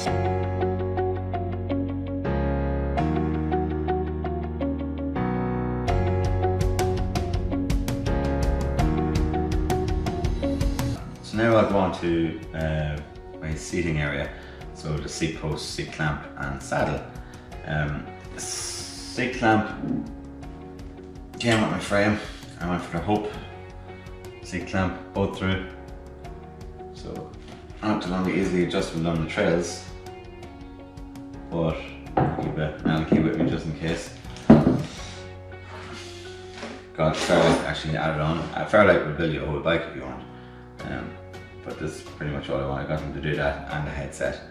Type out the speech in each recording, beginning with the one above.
So now I'll go on to my seating area. So the seat post, seat clamp and saddle. Seat clamp came with my frame. I went for the Hope seat clamp both through. So not too long, easily adjustable on the trails, but I'll keep it with me just in case. Got Fairlight actually added on. Fairlight will build you a whole bike if you want. But this is pretty much all I want. I got them to do that and the headset,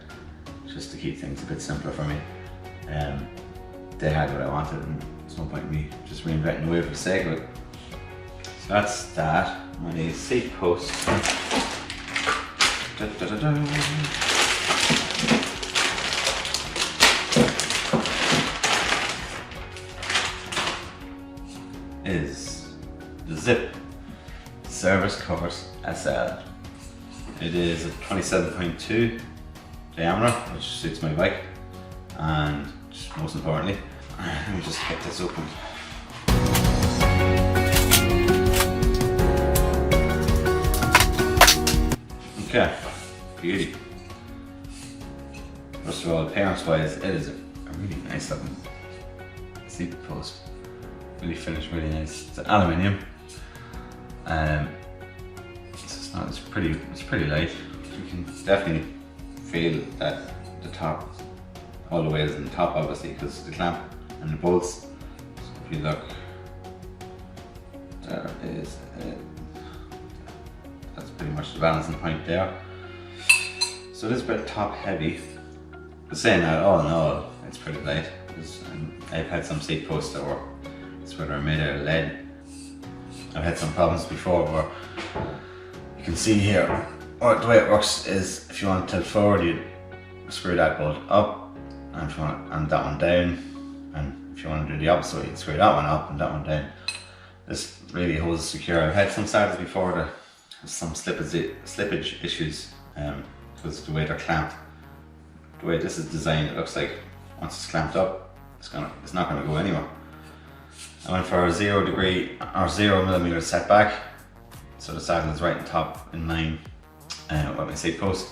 just to keep things a bit simpler for me. They had what I wanted, and there's no point in me just reinventing the wheel for the sake of it. So that's that. My seat post. Is the Zip Service Covers SL. It is a 27.2 diameter, which suits my bike, and most importantly, let me just get this open. Okay, beauty. First of all, appearance wise, it is a really nice looking seat post. Really finished, really nice. It's aluminium. It's pretty light. You can definitely feel that the top, all the way is in the top obviously, because the clamp and the bolts. So if you look, there is that's pretty much the balancing point there. So it is a bit top heavy, but saying that, all in all, it's pretty light. I've had some seat posts that are made out of lead. I've had some problems before where you can see here, the way it works is if you want to tilt forward, you screw that bolt up, and if you want and that one down, and if you want to do the opposite way, you screw that one up and that one down. This really holds it secure. I've had some saddles before that have some slippage issues because the way they're clamped. The way this is designed, it looks like once it's clamped up, it's not going to go anywhere. I went for a 0 degree or 0 millimeter setback, so the saddle is right on top in line with my seat post.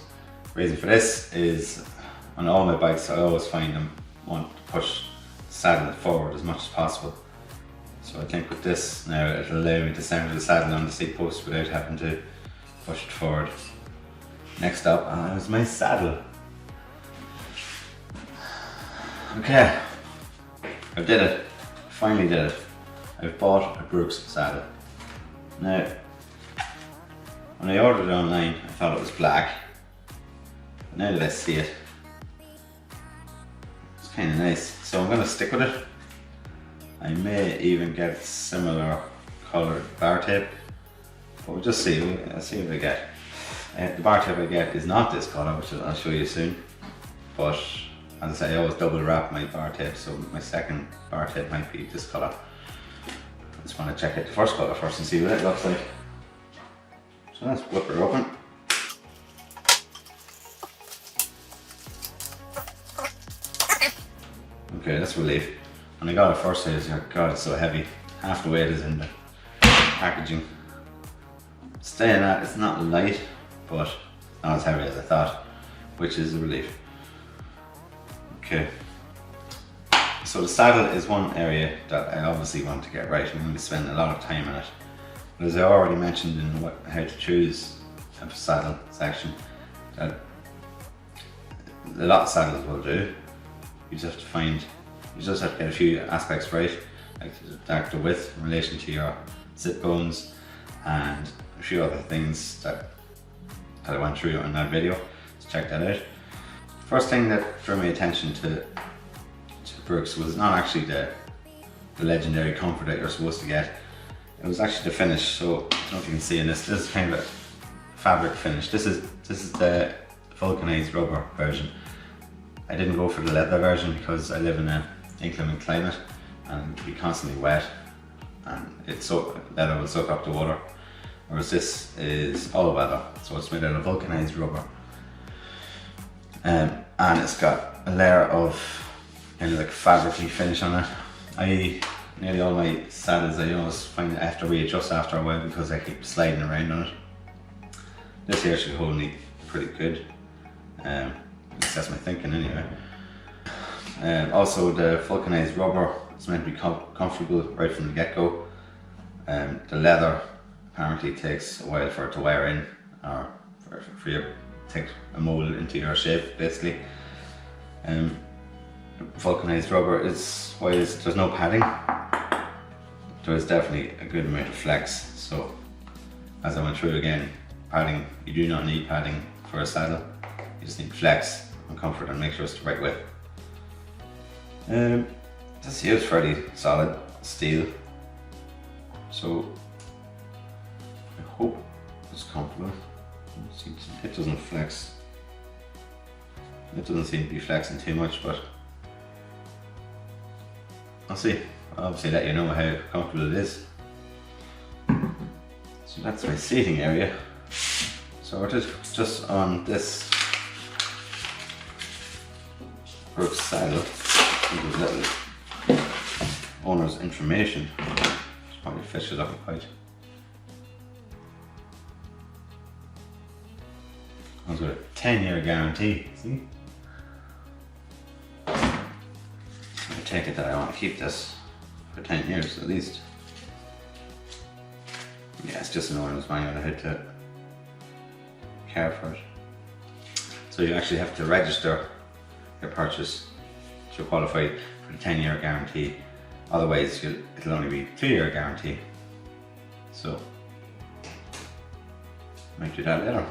The reason for this is on all my bikes, I always find them want to push the saddle forward as much as possible. So I think with this now, it'll allow me to center the saddle on the seat post without having to push it forward. Next up is my saddle. Okay, I did it. Finally did it. I've bought a Brooks saddle. Now, when I ordered it online, I thought it was black. But now that I see it, it's kind of nice. So I'm going to stick with it. I may even get similar coloured bar tape, but we'll just see. I'll see what I get. The bar tape I get is not this colour, which I'll show you soon. But as I say, I always double wrap my bar tape, so my second bar tape might be this colour. I just want to check out the first colour first and see what it looks like. So let's whip her open. Okay, that's relief. When I got it first, I was like, God, it's so heavy. Half the weight is in the packaging. Staying at, it's not light, but not as heavy as I thought, which is a relief. Okay, so the saddle is one area that I obviously want to get right. I'm going to spend a lot of time on it. But as I already mentioned in how to choose a saddle section, that a lot of saddles will do. You just have to get a few aspects right, like the width in relation to your sit bones and a few other things that I went through in that video. So check that out. First thing that drew my attention to Brooks was not actually the legendary comfort that you're supposed to get. It was actually the finish. So I don't know if you can see in this. This is kind of a fabric finish. This is the vulcanized rubber version. I didn't go for the leather version because I live in an inclement climate and it'd be constantly wet, and leather will soak up the water. Whereas this is all weather, so it's made out of vulcanized rubber. and it's got a layer of kind of like fabricy finish on it. Nearly all my saddles I always find I have to readjust after a while because I keep sliding around on it. This here should hold me pretty good. At least that's my thinking anyway. Also the vulcanized rubber is meant to be comfortable right from the get-go. The leather apparently takes a while for it to wear in, or for you to take a mold into your shape basically. Vulcanized rubber is why there's no padding. There is definitely a good amount of flex, so as I went through again, padding, you do not need padding for a saddle, you just need flex and comfort and make sure it's the right width. This here is fairly solid steel, so I hope it's comfortable. It doesn't flex, it doesn't seem to be flexing too much, but I'll see. I'll obviously let you know how comfortable it is. So that's my seating area sorted. Just on this Brooks saddle, there's a little owner's information. Just probably fish it up quite. Comes with a 10-year guarantee, see? I take it that I want to keep this for 10 years at least. Yeah, it's just an owner's manual on how to care for it. So you actually have to register your purchase to qualify for the 10-year guarantee. Otherwise, it'll only be 2-year guarantee. So, might do that later.